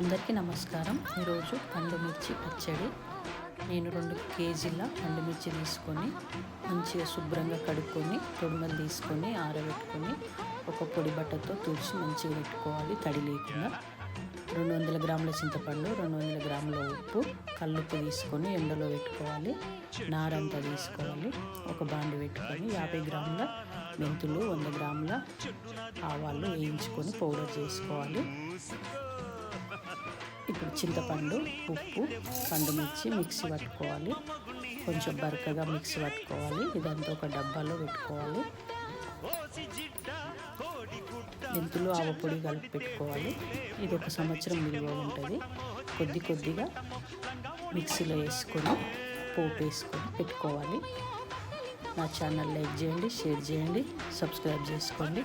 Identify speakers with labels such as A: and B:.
A: అందరికీ నమస్కారం. ఈరోజు పండు మిర్చి పచ్చడి. నేను 2 కేజీల పండు మిర్చి తీసుకొని మంచిగా శుభ్రంగా కడుక్కొని తొడుమలు తీసుకొని ఆరబెట్టుకొని ఒక పొడి బట్టతో తుడిచి మంచిగా పెట్టుకోవాలి, తడి లేకుండా. 200 గ్రాముల చింతపండు, 200 గ్రాముల ఉప్పు, కల్లుప్పు తీసుకొని ఎండలో పెట్టుకోవాలి. నారంతా తీసుకోవాలి. ఒక బాండి పెట్టుకొని 50 గ్రాముల మెంతులు, 100 గ్రాముల ఆవాలు వేయించుకొని పౌడర్ చేసుకోవాలి. ఇప్పుడు చింతపండు, ఉప్పు, పండు మిర్చి మిక్సీ పట్టుకోవాలి. కొంచెం బరకగా మిక్సీ పట్టుకోవాలి. ఇదంతా ఒక డబ్బాలో పెట్టుకోవాలి. మెంతులు, ఆవ పొడి కలిపి పెట్టుకోవాలి. ఇది 1 సంవత్సరం నిల్వ ఉంటుంది. కొద్దిగా మిక్సీలో వేసుకొని పోపు వేసుకొని పెట్టుకోవాలి. నా ఛానల్ లైక్ చేయండి, షేర్ చేయండి, సబ్స్క్రైబ్ చేసుకోండి.